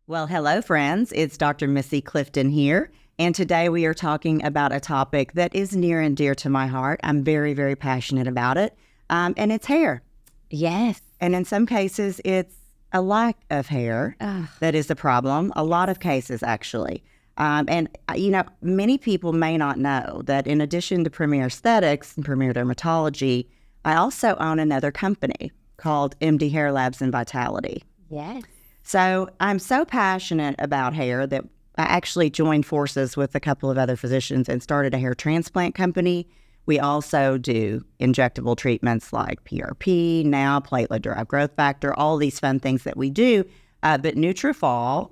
Well, hello, friends. It's Dr. Missy Clifton here, and today we are talking about a topic that is near and dear to my heart. I'm very, very passionate about it, and it's hair. Yes. And in some cases, it's a lack of hair that is the problem. A lot of cases, actually. Many people may not know that in addition to Premier Aesthetics and Premier Dermatology, I also own another company called MD Hair Labs and Vitality. Yes. So I'm so passionate about hair that I actually joined forces with a couple of other physicians and started a hair transplant company. We also do injectable treatments like PRP, now platelet-derived growth factor, all these fun things that we do. But Nutrafol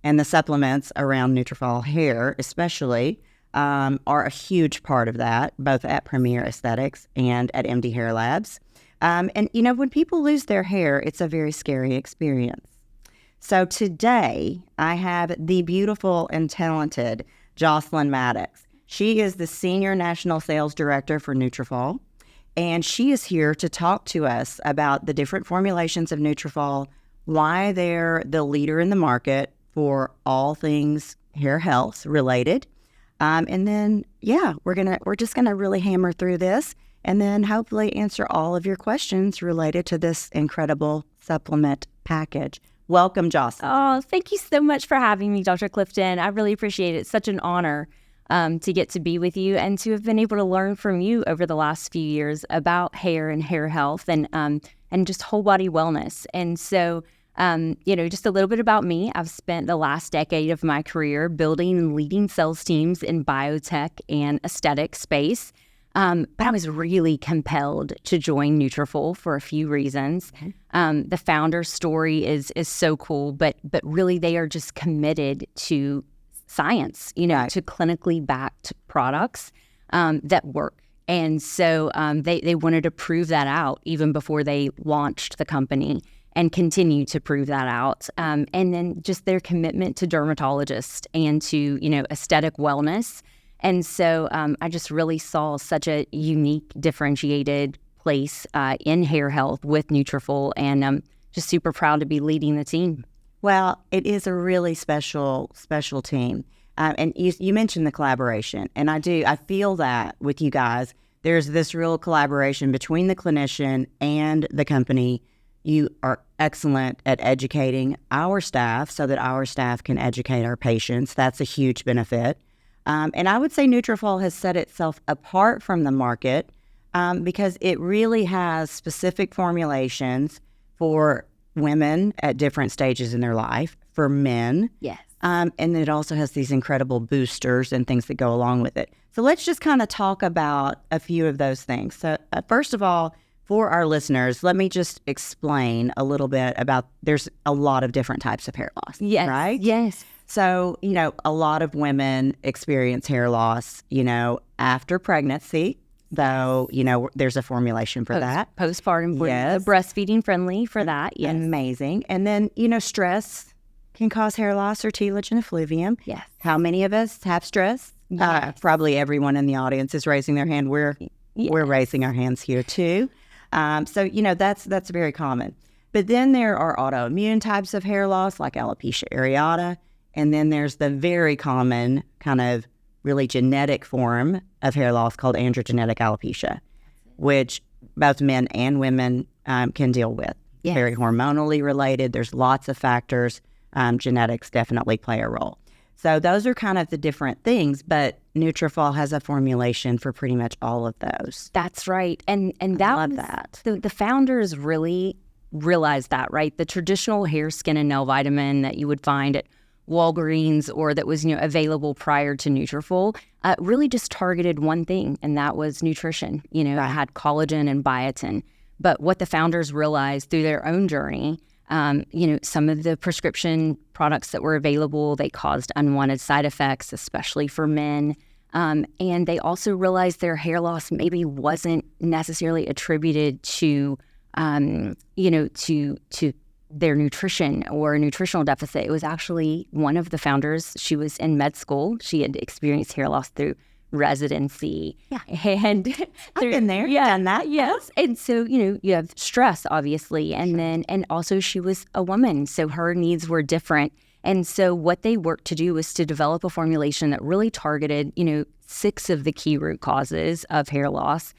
and the supplements around Nutrafol hair especially are a huge part of that, both at Premier Aesthetics and at MD Hair Labs. When people lose their hair, it's a very scary experience. So today, I have the beautiful and talented Joselyn Maddox. She is the Senior National Sales Director for Nutrafol, and she is here to talk to us about the different formulations of Nutrafol, why they're the leader in the market for all things hair health related. We're just gonna really hammer through this and then hopefully answer all of your questions related to this incredible supplement package. Welcome, Jocelyn. Oh, thank you so much for having me, Dr. Clifton. I really appreciate it. It's such an honor to get to be with you and to have been able to learn from you over the last few years about hair and hair health and just whole body wellness. And so, just a little bit about me. I've spent the last decade of my career building and leading sales teams in biotech and aesthetic space. But I was really compelled to join Nutrafol for a few reasons. The founder's story is so cool, but really they are just committed to science, to clinically backed products that work. And so they wanted to prove that out even before they launched the company and continue to prove that out. And then just their commitment to dermatologists and to, aesthetic wellness. And so I just really saw such a unique, differentiated place in hair health with Nutrafol, and I'm just super proud to be leading the team. Well, it is a really special team. And you mentioned the collaboration, and I feel that with you guys. There's this real collaboration between the clinician and the company. You are excellent at educating our staff so that our staff can educate our patients. That's a huge benefit. And I would say Nutrafol has set itself apart from the market because it really has specific formulations for women at different stages in their life, for men. Yes. And it also has these incredible boosters and things that go along with it. So let's just kind of talk about a few of those things. So first of all, for our listeners, let me just explain a little bit about there's a lot of different types of hair loss, yes. right? Yes. So, a lot of women experience hair loss, after pregnancy, though, there's a formulation for that. Postpartum, yes. Breastfeeding friendly for that. Yes. Amazing. And then, stress can cause hair loss or telogen effluvium. Yes. How many of us have stress? Yes. Probably everyone in the audience is raising their hand. We're raising our hands here too. That's very common. But then there are autoimmune types of hair loss like alopecia areata. And then there's the very common kind of really genetic form of hair loss called androgenetic alopecia, which both men and women can deal with. Yes. Very hormonally related. There's lots of factors. Genetics definitely play a role. So those are kind of the different things, but Nutrafol has a formulation for pretty much all of those. That's right. And I love that. The founders really realized that, right? The traditional hair, skin, and nail vitamin that you would find at Walgreens or that was available prior to Nutrafol really just targeted one thing, and that was nutrition. It had collagen and biotin. But what the founders realized through their own journey, some of the prescription products that were available, they caused unwanted side effects, especially for men. And they also realized their hair loss maybe wasn't necessarily attributed to their nutrition or a nutritional deficit. It was actually one of the founders. She was in med school. She had experienced hair loss through residency. Yeah. And I've been there, done that. Yes. And so, you have stress, obviously. And then, and also she was a woman. So her needs were different. And so what they worked to do was to develop a formulation that really targeted, 6 of the key root causes of hair loss.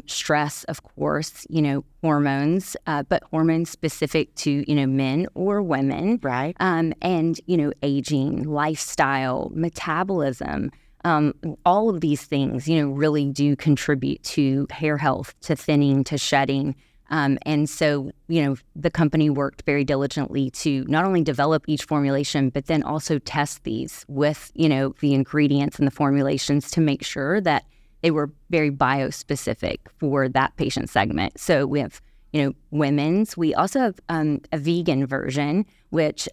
Stress, of course, hormones, but hormones specific to, men or women. Right. And, aging, lifestyle, metabolism, all of these things, really do contribute to hair health, to thinning, to shedding. And so, the company worked very diligently to not only develop each formulation, but then also test these with, the ingredients and the formulations to make sure that they were very biospecific for that patient segment. So we have, women's. We also have a vegan version, which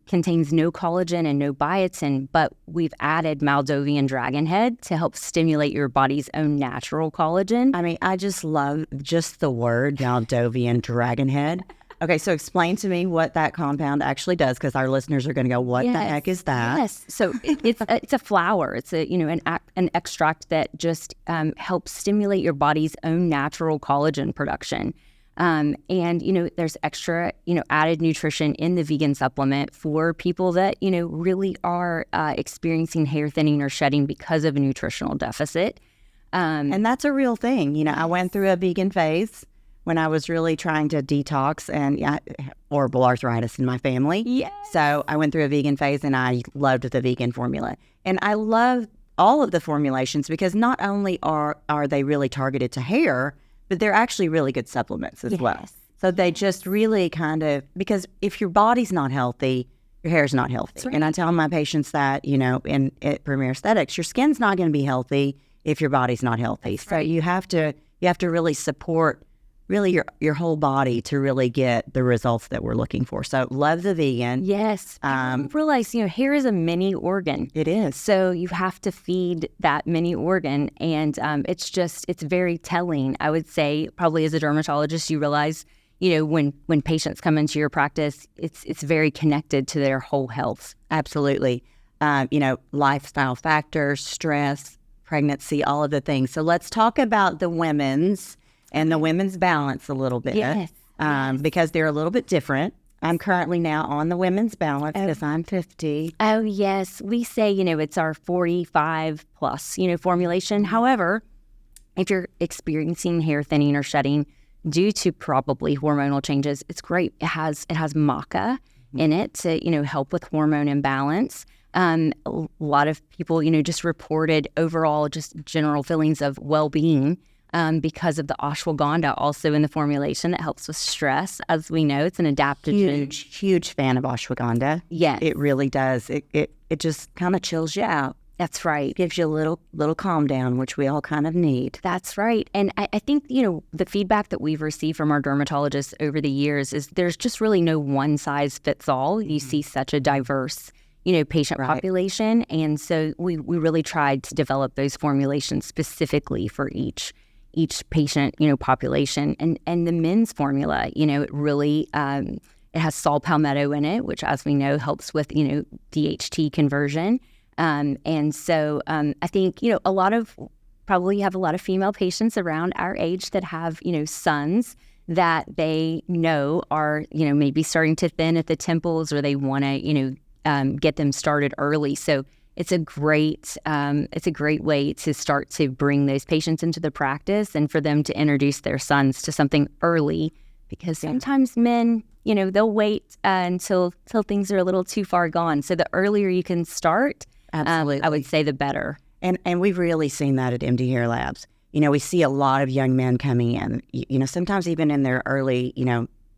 contains no collagen and no biotin, but we've added Maldovian dragonhead to help stimulate your body's own natural collagen. I mean, I just love just the word Maldovian dragonhead. Okay, so explain to me what that compound actually does, because our listeners are going to go, "What the heck is that?" Yes, so it's a flower. It's an extract that just helps stimulate your body's own natural collagen production. And there's extra added nutrition in the vegan supplement for people that really are experiencing hair thinning or shedding because of a nutritional deficit. And that's a real thing. I went through a vegan phase when I was really trying to detox, and horrible arthritis in my family. Yes. So I went through a vegan phase, and I loved the vegan formula. And I love all of the formulations because not only are they really targeted to hair, but they're actually really good supplements as well. So they just really because if your body's not healthy, your hair's not healthy. Right. And I tell my patients that, at Premier Aesthetics, your skin's not going to be healthy if your body's not healthy. That's so right. you have to really support really your whole body to really get the results that we're looking for. So love the vegan. Yes. Realize, hair is a mini organ. It is. So you have to feed that mini organ. And it's very telling. I would say probably as a dermatologist, you realize, when patients come into your practice, it's very connected to their whole health. Absolutely. Lifestyle factors, stress, pregnancy, all of the things. So let's talk about the women's and the women's balance a little bit. Yes. Because they're a little bit different. I'm currently now on the women's balance because I'm 50. Oh, yes. We say, it's our 45 plus, formulation. However, if you're experiencing hair thinning or shedding due to probably hormonal changes, it's great. It has maca in it to, help with hormone imbalance. A lot of people, just reported overall just general feelings of well-being because of the ashwagandha also in the formulation that helps with stress. As we know, it's an adaptogen. Huge fan of ashwagandha. Yes. It really does. It just kind of chills you out. That's right. Gives you a little calm down, which we all kind of need. That's right. And I think, the feedback that we've received from our dermatologists over the years is there's just really no one size fits all. You see such a diverse, patient population. And so we really tried to develop those formulations specifically for each patient, population. And the men's formula, it really, it has saw palmetto in it, which as we know helps with, DHT conversion. And so I think, probably have a lot of female patients around our age that have, sons that they know are, maybe starting to thin at the temples, or they want to, get them started early. So it's a great way to start to bring those patients into the practice and for them to introduce their sons to something early, because sometimes men, they'll wait until things are a little too far gone. So the earlier you can start, Absolutely. I would say the better. And we've really seen that at MD Hair Labs. We see a lot of young men coming in, sometimes even in their early,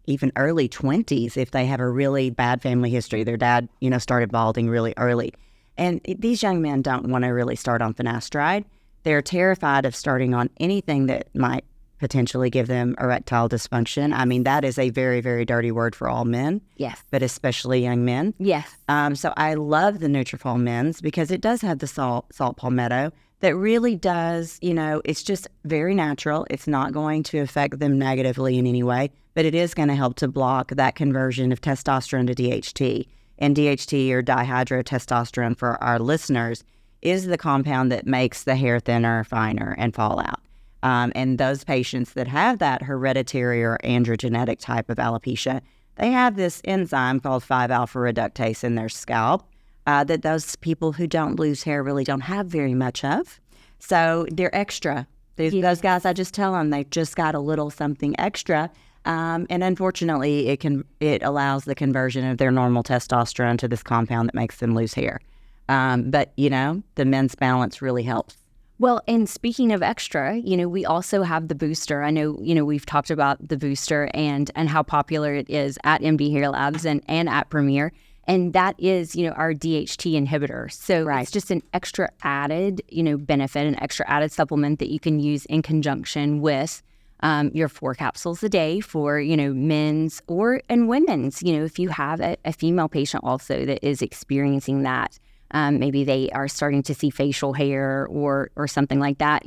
even early 20s, if they have a really bad family history. Their dad, started balding really early. And these young men don't want to really start on finasteride. They're terrified of starting on anything that might potentially give them erectile dysfunction. I mean, that is a very, very dirty word for all men. Yes. But especially young men. Yes. So I love the Nutrafol men's because it does have the salt palmetto that really does, it's just very natural. It's not going to affect them negatively in any way, but it is going to help to block that conversion of testosterone to DHT. And DHT, or dihydrotestosterone for our listeners, is the compound that makes the hair thinner, finer, and fall out. And those patients that have that hereditary or androgenetic type of alopecia, they have this enzyme called 5-alpha reductase in their scalp that those people who don't lose hair really don't have very much of. So they're extra. Those guys, I just tell them they've just got a little something extra. And unfortunately, it allows the conversion of their normal testosterone to this compound that makes them lose hair. But, the men's balance really helps. Well, and speaking of extra, we also have the booster. I know, we've talked about the booster and how popular it is at MD Hair Labs and at Premier. And that is, our DHT inhibitor. So It's just an extra added, benefit, an extra added supplement that you can use in conjunction with your 4 capsules a day for, men's and women's. If you have a female patient also that is experiencing that, maybe they are starting to see facial hair or something like that,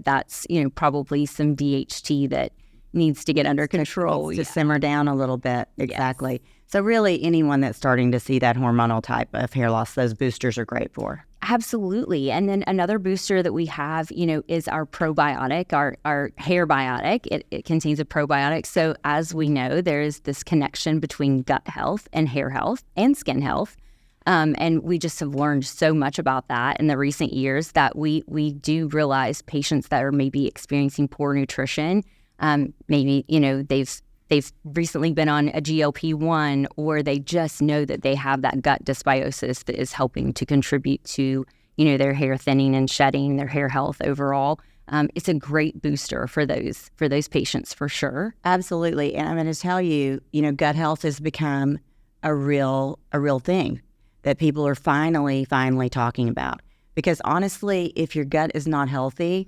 that's, probably some DHT that needs to get under control. To simmer down a little bit. Exactly. Yes. So really anyone that's starting to see that hormonal type of hair loss, those boosters are great for. Absolutely. And then another booster that we have, is our probiotic, our hair biotic. It contains a probiotic. So as we know, there's this connection between gut health and hair health and skin health. And we just have learned so much about that in the recent years that we do realize patients that are maybe experiencing poor nutrition, maybe, they've recently been on a GLP-1, or they just know that they have that gut dysbiosis that is helping to contribute to, their hair thinning and shedding, their hair health overall. It's a great booster for those patients for sure. Absolutely. And I'm going to tell you, gut health has become a real thing that people are finally talking about. Because honestly, if your gut is not healthy,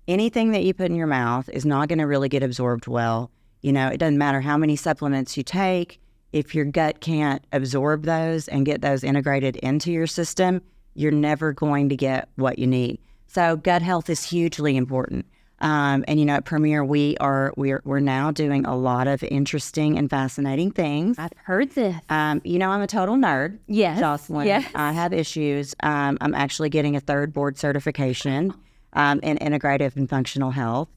anything that you put in your mouth is not going to really get absorbed well. It doesn't matter how many supplements you take. If your gut can't absorb those and get those integrated into your system, you're never going to get what you need. So gut health is hugely important. And at Premier, we're now doing a lot of interesting and fascinating things. I've heard this. I'm a total nerd. Yes. Joselyn. Yes. I have issues. I'm actually getting a 3rd board certification in integrative and functional health.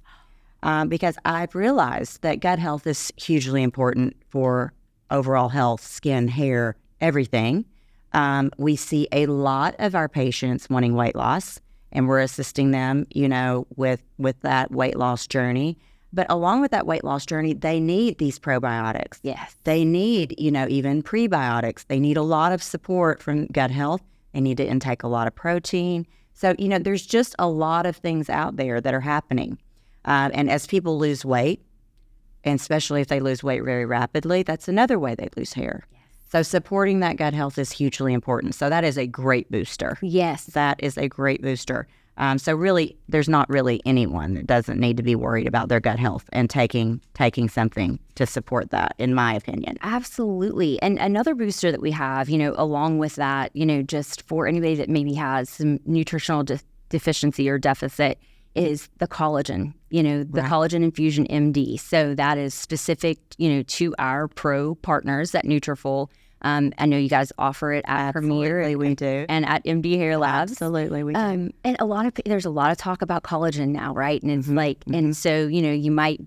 Because I've realized that gut health is hugely important for overall health, skin, hair, everything. We see a lot of our patients wanting weight loss, and we're assisting them, with that weight loss journey. But along with that weight loss journey, they need these probiotics. Yes. They need, even prebiotics. They need a lot of support from gut health. They need to intake a lot of protein. So, there's just a lot of things out there that are happening. And as people lose weight, and especially if they lose weight very rapidly, that's another way they lose hair. Yes. So supporting that gut health is hugely important. So that is a great booster. Yes. That is a great booster. So really, there's not really anyone that doesn't need to be worried about their gut health and taking something to support that, in my opinion. Absolutely. And another booster that we have, along with that, just for anybody that maybe has some nutritional deficiency or deficit, is the collagen, the Collagen Infusion MD. So that is specific, to our pro partners at Nutrafol. I know you guys offer it at Premier. We do. And at MD Hair Labs. Absolutely, we do. And there's a lot of talk about collagen now, right? And it's and so, you might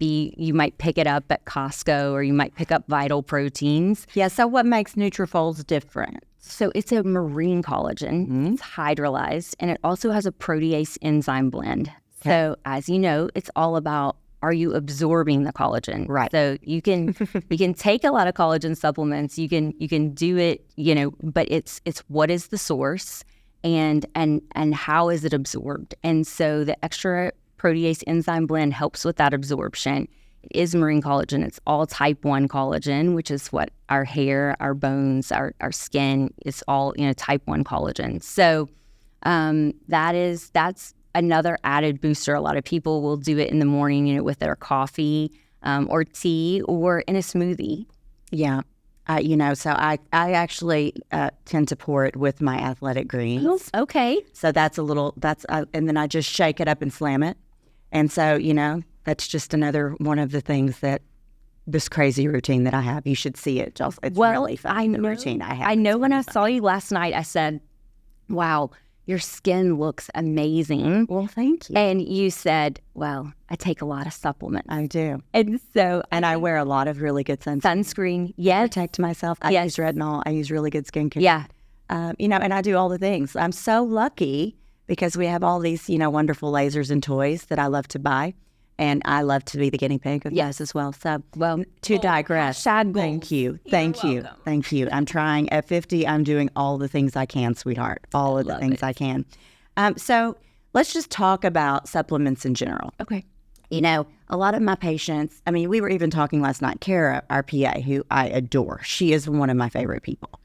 pick it up at Costco, or you might pick up Vital Proteins. Yeah, so what makes Nutrafol's different? So it's a marine collagen. It's hydrolyzed, and it also has a protease enzyme blend. Okay. So as you know, it's all about, are you absorbing the collagen? Right. So you can take a lot of collagen supplements. You can do it, but it's what is the source and how is it absorbed? And so the extra protease enzyme blend helps with that absorption. It is marine collagen. It's all type 1 collagen, which is what our hair, our bones, our skin is all, type 1 collagen. So that's another added booster. A lot of people will do it in the morning, with their coffee or tea or in a smoothie. Yeah. So I actually tend to pour it with my athletic greens. Okay. So and then I just shake it up and slam it. And so, that's just another one of the things that this crazy routine that I have. You should see it, Joss. It's really fun, the routine I have. I know when I saw you last night, I said, wow, your skin looks amazing. Well, thank you. And you said, well, I take a lot of supplements. I do. And so, And I wear a lot of really good sunscreen. Yes. Protect myself. I Yes. use retinol. I use really good skincare. Yeah. And I do all the things. I'm so lucky because we have all these, wonderful lasers and toys that I love to buy. And I love to be the guinea pig of those as well. So, Well, to digress, hashtag thank goals. you. Thank you. welcome. Thank you. I'm trying. At 50, I'm doing all the things I can, sweetheart. All of the love things it. I can. So let's just talk about supplements in general. Okay. A lot of my patients, we were even talking last night, Kara, our PA, who I adore. She is one of my favorite people.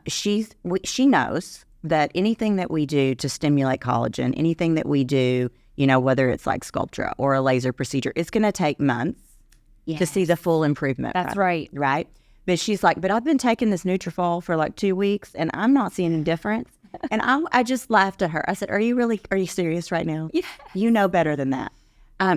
She knows that anything that we do to stimulate collagen, anything that we do, whether it's like Sculptra or a laser procedure, it's going to take months to see the full improvement. That's right. Right? But she's like, but I've been taking this Nutrafol for like 2 weeks and I'm not seeing any difference. And I just laughed at her. I said, are you serious right now? Yeah. You know better than that.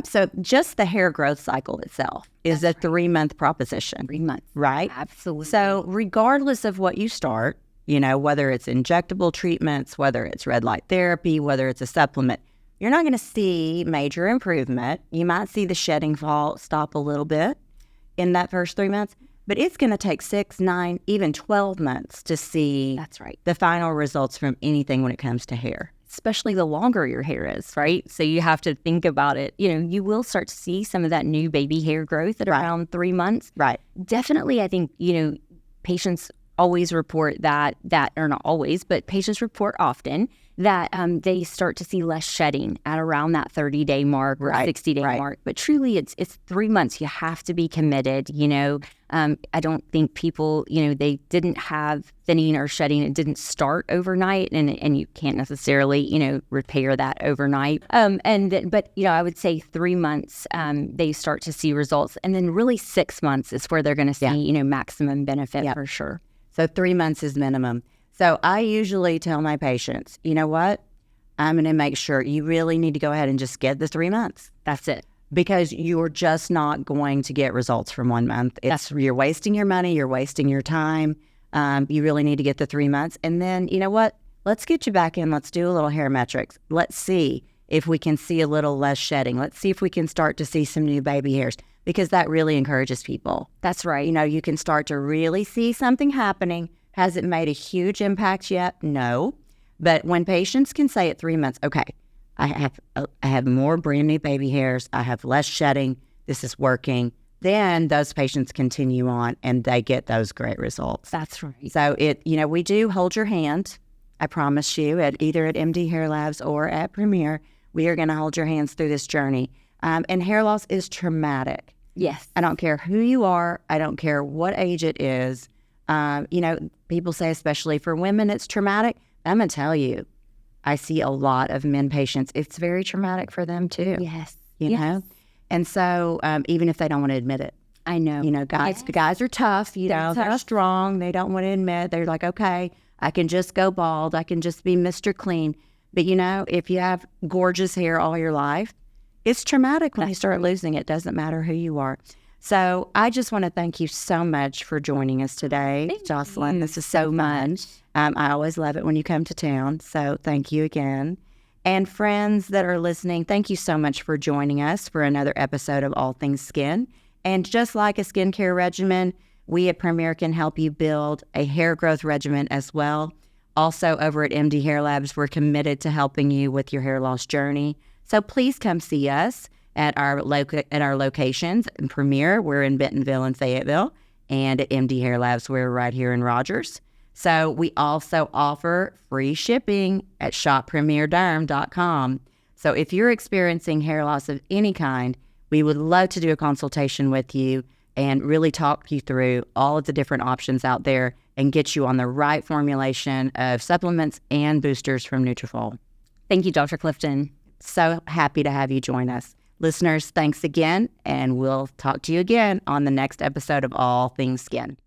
So just the hair growth cycle itself is a 3-month proposition. 3 months. Right? Absolutely. So regardless of what you start, whether it's injectable treatments, whether it's red light therapy, whether it's a supplement, you're not going to see major improvement. You might see the shedding fall stop a little bit in that first 3 months, but it's going to take 6, 9, even 12 months to see That's right. the final results from anything when it comes to hair. Especially the longer your hair is, right? So you have to think about it. You will start to see some of that new baby hair growth at around 3 months. Right. Definitely, I think, patients always report that, or not always, but patients report often that they start to see less shedding at around that 30-day mark or 60-day mark. But truly, it's 3 months. You have to be committed. I don't think people, they didn't have thinning or shedding. It didn't start overnight, and you can't necessarily, repair that overnight. But I would say 3 months, they start to see results, and then really 6 months is where they're going to see, maximum benefit for sure. So 3 months is minimum. So I usually tell my patients, you know what? I'm going to make sure you really need to go ahead and just get the 3 months. That's it. Because you're just not going to get results from 1 month. You're wasting your money. You're wasting your time. You really need to get the 3 months. And then, you know what? Let's get you back in. Let's do a little hair metrics. Let's see if we can see a little less shedding. Let's see if we can start to see some new baby hairs, because that really encourages people. That's right. You can start to really see something happening. Has it made a huge impact yet? No. But when patients can say at 3 months, okay, I have more brand new baby hairs, I have less shedding, this is working, then those patients continue on and they get those great results. That's right. So we do hold your hand. I promise you, either at MD Hair Labs or at Premier, we are going to hold your hands through this journey. And hair loss is traumatic. Yes. I don't care who you are. I don't care what age it is. People say, especially for women, it's traumatic. I'm going to tell you, I see a lot of men patients. It's very traumatic for them too. Yes. You know? And so even if they don't want to admit it, I know. Guys are tough, they're strong. They don't want to admit. They're like, okay, I can just go bald. I can just be Mr. Clean. But if you have gorgeous hair all your life, it's traumatic when you start losing it. Doesn't matter who you are. So I just want to thank you so much for joining us today, Joselyn. This is so much. I always love it when you come to town. So thank you again. And friends that are listening, thank you so much for joining us for another episode of All Things Skin. And just like a skincare regimen, we at Premier can help you build a hair growth regimen as well. Also, over at MD Hair Labs, we're committed to helping you with your hair loss journey. So please come see us at our locations. In Premier, we're in Bentonville and Fayetteville, and at MD Hair Labs, we're right here in Rogers. So we also offer free shipping at shoppremierderm.com. So if you're experiencing hair loss of any kind, we would love to do a consultation with you and really talk you through all of the different options out there and get you on the right formulation of supplements and boosters from Nutrafol. Thank you, Dr. Clifton. So happy to have you join us. Listeners, thanks again, and we'll talk to you again on the next episode of All Things Skin.